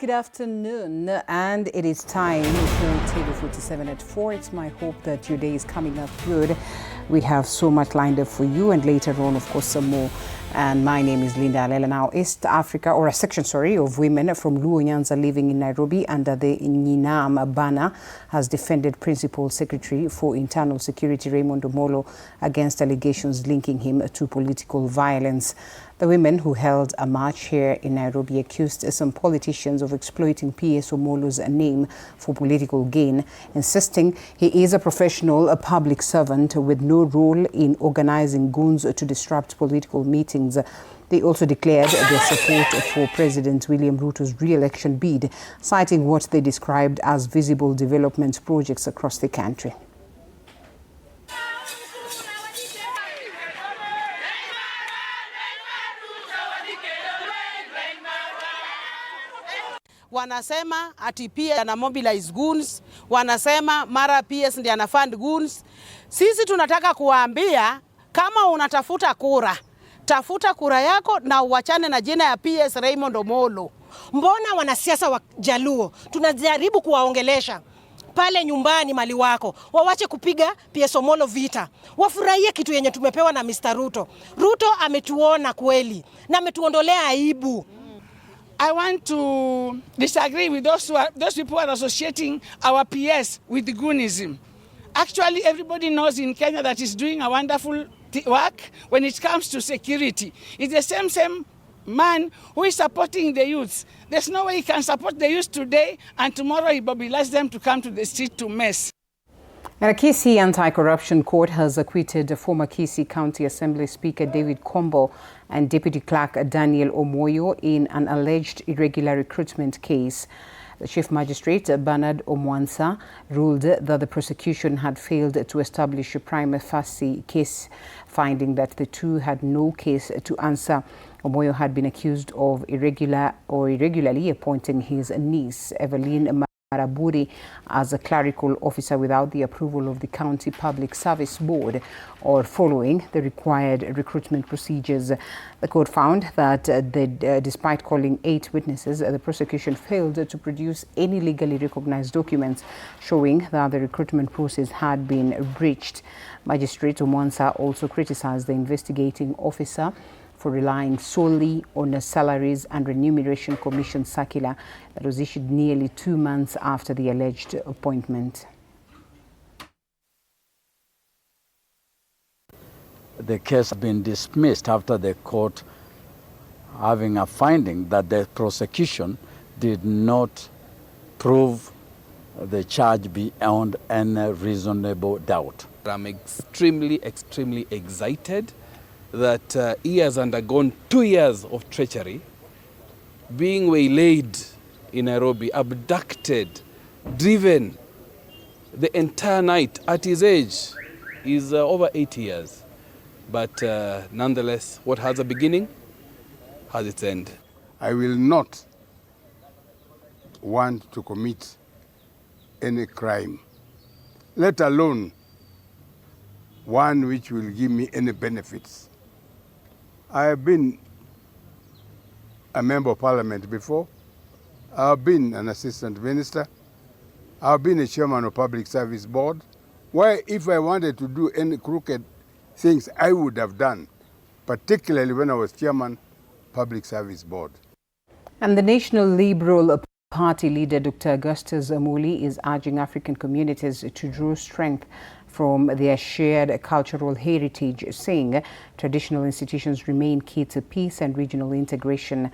Good afternoon, and it is time for TV47 at 4. It's my hope that your day is coming up good. We have so much lined up for you, and later on, of course, some more. And my name is Alela. Now, East Africa, or a section, of women from Luo Nyanza living in Nairobi under the Nyinam banner has defended Principal Secretary for Internal Security Raymond Omolo against allegations linking him to political violence. The women who held a march here in Nairobi accused some politicians of exploiting PS Omolo's name for political gain, insisting he is a professional, a public servant with no role in organizing goons to disrupt political meetings. They also declared their support for President William Ruto's re-election bid, citing what they described as visible development projects across the country. Wanasema ati PS ana mobilize goons, wanasema mara PS ndiye ana fund goons. Sisi tunataka kuwaambia kama unatafuta kura, tafuta kura yako na uachane na jina ya PS Raymond Omolo. Mbona wanasiasa wa Jaluo tunajaribu kuwaongelesha pale nyumbani mali wako, wawache kupiga PS Omolo vita, wafurahie kitu yenye tumepewa na Mr. Ruto. Ruto ametuona kweli na ametuondolea aibu. I want to disagree with those people who are associating our PS with the goonism. Actually, everybody knows in Kenya that is doing a wonderful work when it comes to security. It's the same man who is supporting the youths. There's no way he can support the youth today and tomorrow he mobilizes them to come to the street to mess. And a Kisii Anti-Corruption Court has acquitted former Kisii County Assembly Speaker David Kombo and Deputy Clerk Daniel Omoyo in an alleged irregular recruitment case. The Chief Magistrate Bernard Omwansa ruled that the prosecution had failed to establish a prima facie case, finding that the two had no case to answer. Omoyo had been accused of irregularly appointing his niece, Evelyn Maraburi, as a clerical officer without the approval of the County Public Service Board or following the required recruitment procedures. The court found that despite calling 8 witnesses, the prosecution failed to produce any legally recognized documents showing that the recruitment process had been breached. Magistrate Omwansa also criticized the investigating officer for relying solely on a Salaries and Remuneration Commission circular that was issued nearly 2 months after the alleged appointment. The case has been dismissed after the court having a finding that the prosecution did not prove the charge beyond any reasonable doubt. I'm extremely excited that he has undergone 2 years of treachery, being waylaid in Nairobi, abducted, driven the entire night. At his age, is over 80 years. But nonetheless, what has a beginning has its end. I will not want to commit any crime, let alone one which will give me any benefits. I have been a member of parliament before. I have been an assistant minister. I have been a chairman of public service board. Why, if I wanted to do any crooked things, I would have done, particularly when I was chairman public service board. And the National Liberal Party leader, Dr. Augustus Amuli, is urging African communities to draw strength from their shared cultural heritage, saying traditional institutions remain key to peace and regional integration.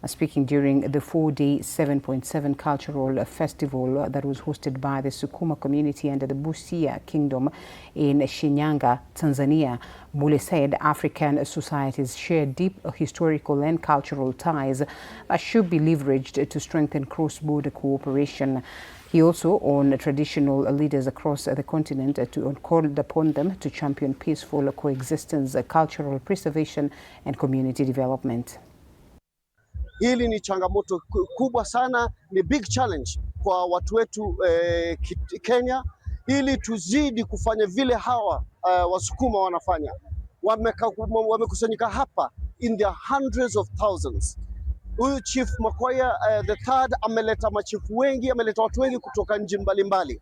Speaking during the 4-day 7.7 cultural festival that was hosted by the Sukuma community under the Busia Kingdom in Shinyanga, Tanzania, Mule said African societies share deep historical and cultural ties that should be leveraged to strengthen cross-border cooperation. He also on traditional leaders across the continent called upon them to champion peaceful coexistence, cultural preservation and community development. Hili ni changamoto kubwa sana, ni big challenge kwa watu wetu Kenya, ili tuzidi kufanya vile hawa Wasukuma wanafanya. Wamekusanyika hapa in their hundreds of thousands. Huyu Chief Makwaya the third ameleta machifu wengi, ameleta watu wengi kutoka nchi mbalimbali.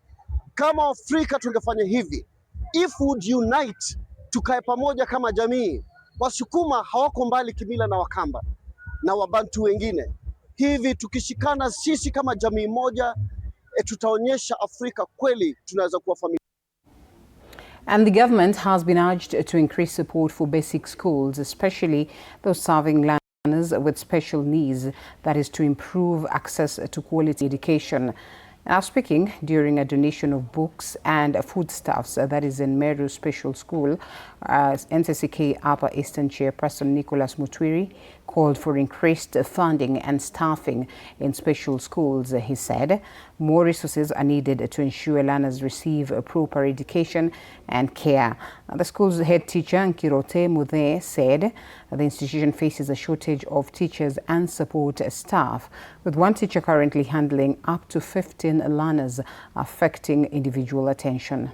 Kama Afrika tungefanya hivi, if would unite, tukae pamoja kama jamii. Wasukuma hawako mbali kimila na Wakamba na Wabantu wengine. Hivi tukishikana sisi kama jamii moja, tutaonyesha Afrika kweli tunaweza kuwa familia. And the government has been urged to increase support for basic schools, especially those serving learners with special needs, that is to improve access to quality education. Now speaking during a donation of books and foodstuffs, that is in Meru Special School, NCCK Upper Eastern Chairperson Nicholas Mutwiri called for increased funding and staffing in special schools. He said more resources are needed to ensure learners receive a proper education and care. The school's head teacher, Nkirote Muthe, said the institution faces a shortage of teachers and support staff, with one teacher currently handling up to 15 learners, affecting individual attention.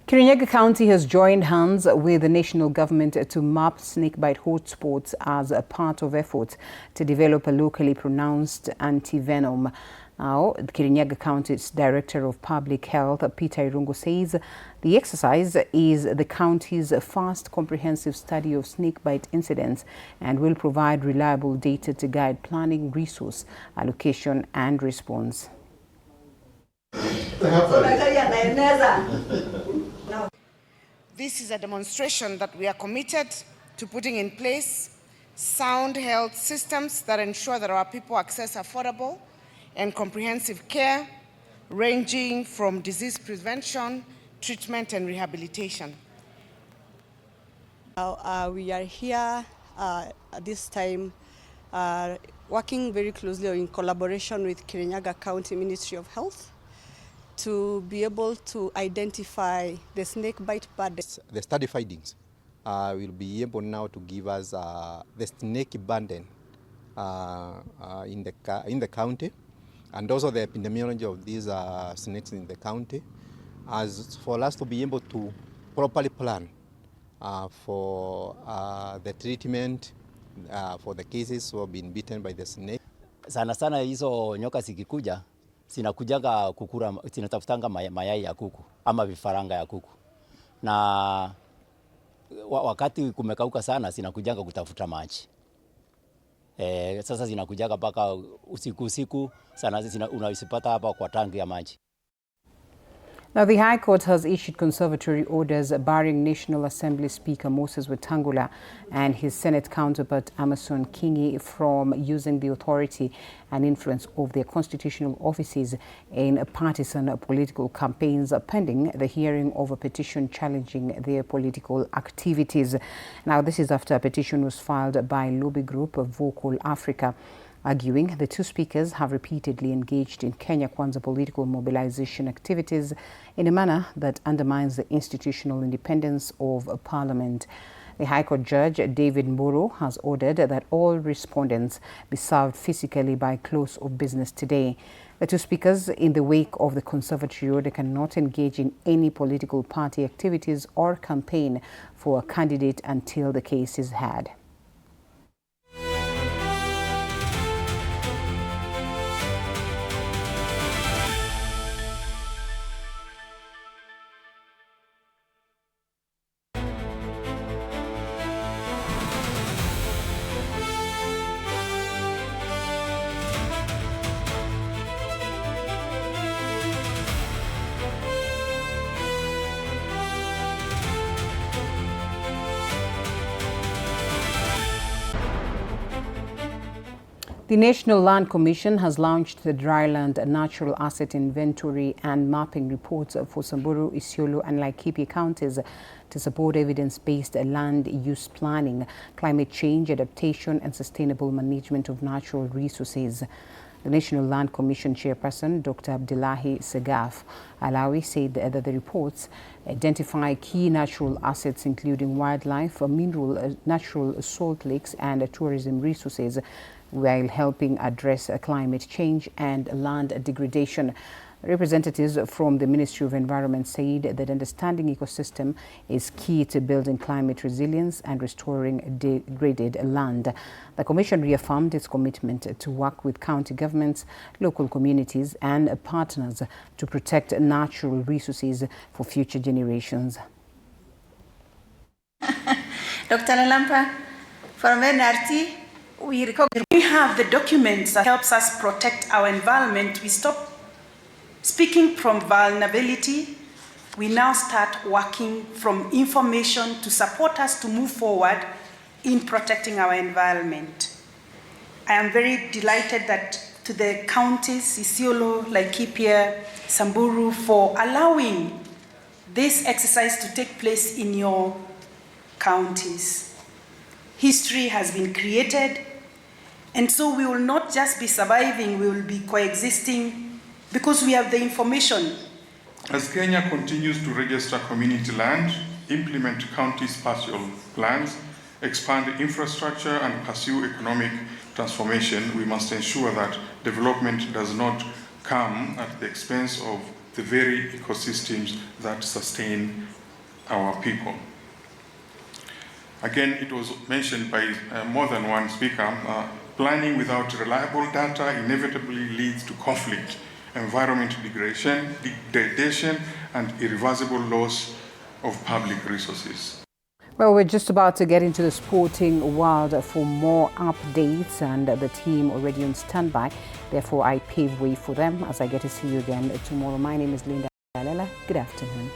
Kirinyaga County has joined hands with the national government to map snakebite hotspots as a part of efforts to develop a locally pronounced anti-venom. Now, the Kirinyaga County's Director of Public Health, Peter Irungu, says the exercise is the county's first comprehensive study of snakebite incidents and will provide reliable data to guide planning, resource allocation and response. This is a demonstration that we are committed to putting in place sound health systems that ensure that our people access affordable and comprehensive care, ranging from disease prevention, treatment, and rehabilitation. We are here at this time working very closely in collaboration with Kirinyaga County Ministry of Health to be able to identify the snakebite burden. The study findings will be able now to give us the snake burden in the county, and also the epidemiology of these snakes in the county, as for us to be able to properly plan for the treatment for the cases who have been bitten by the snake. Sana sana hizo nyoka zikikuja zinakujaga kukura, zinatafutanga mayai ya kuku ama vifaranga ya kuku, na wakati kumekauka sana zinakujaga kutafuta maji. Sasa zinakujaga mpaka usiku sana, unazipata hapa kwa tangi ya maji. Now, the High Court has issued conservatory orders barring National Assembly Speaker Moses Wetangula and his Senate counterpart Amason Kingi from using the authority and influence of their constitutional offices in partisan political campaigns pending the hearing of a petition challenging their political activities. Now, this is after a petition was filed by lobby group Vocal Africa, arguing the two speakers have repeatedly engaged in Kenya Kwanza political mobilization activities in a manner that undermines the institutional independence of Parliament. The High Court Judge David Mburu has ordered that all respondents be served physically by close of business today. The two speakers, in the wake of the conservatory order, cannot engage in any political party activities or campaign for a candidate until the case is heard. The National Land Commission has launched the Dryland Natural Asset Inventory and Mapping Reports for Samburu, Isiolo and Laikipia counties to support evidence-based land use planning, climate change adaptation and sustainable management of natural resources. The National Land Commission Chairperson, Dr. Abdullahi Segaf Alawi, said that the reports identify key natural assets including wildlife, mineral, natural salt lakes and tourism resources, while helping address climate change and land degradation. Representatives from the Ministry of Environment said that understanding ecosystem is key to building climate resilience and restoring degraded land. The Commission reaffirmed its commitment to work with county governments, local communities and partners to protect natural resources for future generations. Dr. Lalampa, from NRT, we have the documents that helps us protect our environment. We stop speaking from vulnerability. We now start working from information to support us to move forward in protecting our environment. I am very delighted that to the counties, Isiolo, Laikipia, Samburu, for allowing this exercise to take place in your counties. History has been created, and so we will not just be surviving, we will be coexisting because we have the information. As Kenya continues to register community land, implement county spatial plans, expand infrastructure and pursue economic transformation, we must ensure that development does not come at the expense of the very ecosystems that sustain our people. Again, it was mentioned by more than one speaker, planning without reliable data inevitably leads to conflict, environment degradation, and irreversible loss of public resources. Well, we're just about to get into the sporting world for more updates, and the team already on standby. Therefore, I pave way for them as I get to see you again tomorrow. My name is Linda Alela. Good afternoon.